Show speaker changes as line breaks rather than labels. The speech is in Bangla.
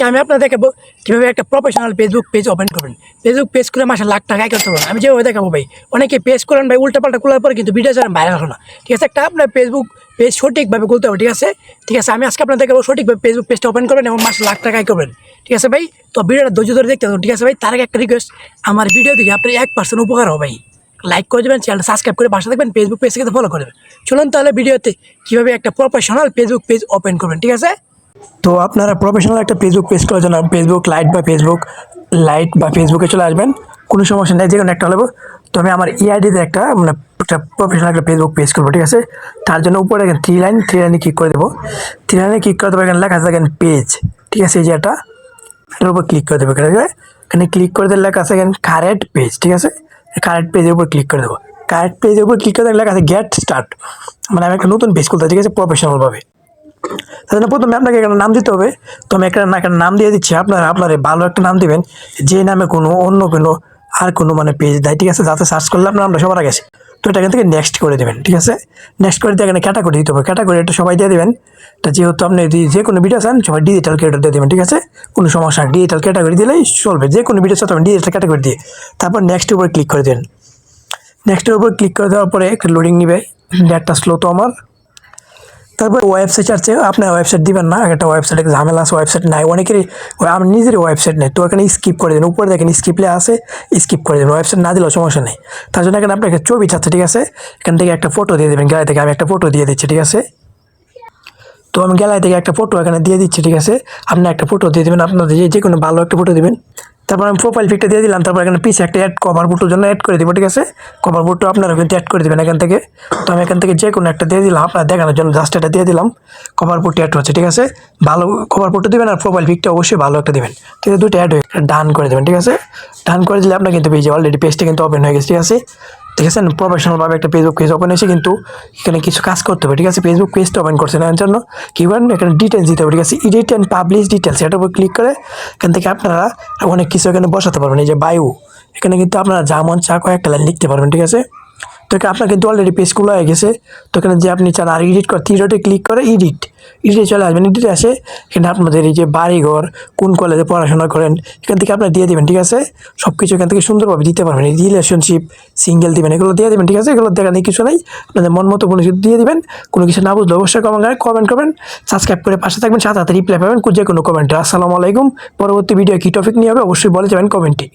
আমি আপনাদের দেখাবো কীভাবে একটা প্রফেশনাল ফেসবুক পেজ ওপেন করবেন। ফেসবুক পেজ করে মাসে লাখ টাকা আয় করতে পারবেন। আমি যেভাবে দেখাবো ভাই, অনেকে পেজ করেন ভাই উল্টাপাল্টা খোলার পরে কিন্তু ভিডিও ছাড়েন ভাইরাল হয় না। ঠিক আছে, একটা আপনার ফেসবুক পেজ সঠিকভাবে খুলতে হবে। ঠিক আছে, আমি আজকে আপনাদের দেখাবো সঠিকভাবে ফেসবুক পেজটা ওপেন করবেন এবং মাসে লাখ টাকা আয় করবেন। ঠিক আছে ভাই, তো ভিডিওটা ধৈর্য ধরে দেখতে হবে। ঠিক আছে ভাই, তার আগে একটা রিকোয়েস্ট, আমার ভিডিও দেখে আপনার 1% উপকার হবে ভাই। লাইক করে দেবেন, চ্যানেলটা সাবস্ক্রাইব করে পাশে থাকবেন, ফেসবুক পেজ থেকে ফলো করবেন। চলুন তাহলে ভিডিওতে কীভাবে একটা প্রফেশনাল ফেসবুক পেজ ওপেন করবেন। ঠিক আছে, তো আপনারা প্রফেশনাল একটা ফেসবুক পেজ করার জন্য ফেসবুক লাইট বা ফেসবুকে চলে আসবেন। কোনো সমস্যা নেই, যে কোনো একটা হলে। তো আমি আমার ইআইডিতে একটা প্রফেশনাল একটা ফেসবুক পেজ করবো। ঠিক আছে, তার জন্য উপরে দেখেন থ্রি লাইনে ক্লিক করে দেবো। থ্রি লাইনে ক্লিক করে দেবো, এখানে লেখা আছে দেখেন পেজ। ঠিক আছে, এই যে এটার উপর ক্লিক করে দেবো। এখানে ক্লিক করে দিলে লেখা আছে এখানে কারেন্ট পেজ। ঠিক আছে, কারেন্ট পেজের উপর ক্লিক করে দেবো। কারেন্ট পেজের উপর ক্লিক করে লেখা আছে গেট স্টার্ট, মানে আমি একটা নতুন পেজ খুলতে। ঠিক আছে, প্রফেশনালভাবে। তার জন্য প্রথমে আপনাকে একটা নাম দিতে হবে। তো আমি একটা নাম দিয়ে দিচ্ছি। আপনারা ভালো একটা নাম দিবেন, যে নামে অন্য কোনো মানে পেজ দেয়। ঠিক আছে, যাতে সার্চ করলে আপনার আমরা সবার আগে আসি। তো এটা এখান থেকে নেক্সট করে দেবেন। ঠিক আছে, নেক্সট করে দিয়ে এখানে ক্যাটাগরি দিতে হবে। ক্যাটাগরি এটা সবাই দিয়ে দেবেন। এটা যেহেতু আপনি যে কোনো ভিডিও চান সবাই ডিজিটাল ক্যাটাগরি দিয়ে দেবেন। ঠিক আছে, কোনো সমস্যা নেই, ডিজিটাল ক্যাটাগরি দিলেই চলবে। যে কোনো ভিডিও চান ডিজিটাল ক্যাটাগরি দিয়ে তারপর নেক্সটের উপরে ক্লিক করে দেবেন। নেক্সটের উপর ক্লিক করে দেওয়ার পরে একটা লোডিং নেবে, নেটটা স্লো তো আমার। তারপর ওয়েবসাইট আছে, আপনার ওয়েবসাইট দিবেন না, একটা ওয়েবসাইট ঝামেলা আছে, ওয়েবসাইট নাই অনেকেরই, আমার নিজের ওয়েবসাইট নেই। তো এখানে স্কিপ করে দেবেন, উপরে দেখেন স্কিপলে আছে, স্কিপ করে দেবেন। ওয়েবসাইট না দিলেও সমস্যা নেই। তার জন্য এখানে আপনাকে ছবি চাচ্ছে। ঠিক আছে, এখান থেকে একটা ফটো দিয়ে দেবেন গ্যালারি থেকে। আমি একটা ফটো দিয়ে দিচ্ছি। ঠিক আছে, তো আমি গ্যালারি থেকে একটা ফটো এখানে দিয়ে দিচ্ছি। ঠিক আছে, আপনি একটা ফটো দিয়ে দেবেন, আপনাদের যে কোনো ভালো একটা ফটো দেবেন। তারপর আমি প্রোফাইল পিকটা দিয়ে দিলাম। তারপর এখানে পিছে একটা কভার ফটোর জন্য অ্যাড করে দেবো। ঠিক আছে, কভার ফটো আপনারা কিন্তু অ্যাড করে দেবেন এখান থেকে। তো আমি এখান থেকে যে কোনো একটা দিয়ে দিলাম আপনার দেখানোর জন্য, জাস্ট এটা দিয়ে দিলাম। কভার ফটো অ্যাড হচ্ছে। ঠিক আছে, ভালো কভার ফটো দেবেন আর প্রোফাইল পিকটা অবশ্যই ভালো একটা দেবেন। ঠিক আছে, দুটো অ্যাড হয়ে ডান করে দেবেন। ঠিক আছে, ডান করে দিলে আপনার কিন্তু পেজে অলরেডি পেজটা কিন্তু ওপেন হয়ে গেছে। ঠিক আছে, দেখেছেন প্রফেশনালভাবে একটা ফেসবুক পেজ ওপেন হয়েছে, কিন্তু এখানে কিছু কাজ করতে হবে। ঠিক আছে, ফেসবুক পেজটা ওপেন করছেন এর জন্য কী করেন, এখানে ডিটেলস দিতে হবে। ঠিক আছে, এডিট অ্যান্ড পাবলিশ ডিটেলস, এটার উপর ক্লিক করে এখান থেকে আপনারা অনেক কিছু এখানে বসাতে পারবেন। এই যে বায়ু, এখানে কিন্তু আপনারা যা মন চা কয়েকটা লাইন লিখতে পারবেন। ঠিক আছে, তো আপনার কিন্তু অলরেডি পেজ খোলা হয়ে গেছে। তো এখানে যে আপনি চান আর এডিট করে থ্রি ক্লিক করে এডিটে চলে আসবেন। এডিটে আসে এখানে আপনাদের এই যে বাড়িঘর, কোন কলেজে পড়াশোনা করেন, এখান থেকে আপনার দিয়ে দেবেন। ঠিক আছে, সব কিছু এখান থেকে সুন্দরভাবে দিতে পারবেন। এই রিলেশনশিপ, সিঙ্গেল দিবেন, এগুলো দিয়ে দেবেন। ঠিক আছে, এগুলো দেখার কিছু নেই, আপনাদের মন মতো কোনো কিছু দিয়ে দেবেন। কোনো কিছু না বুঝলে অবশ্যই কমেন্ট করবেন, সাবস্ক্রাইব করে পাশে থাকবেন, সাথে রিপ্লাই পাবেন যে কোনো কমেন্টে। আসসালামু আলাইকুম। পরবর্তী ভিডিও কী টপিক নিয়ে হবে অবশ্যই বলে যাবেন কমেন্টে।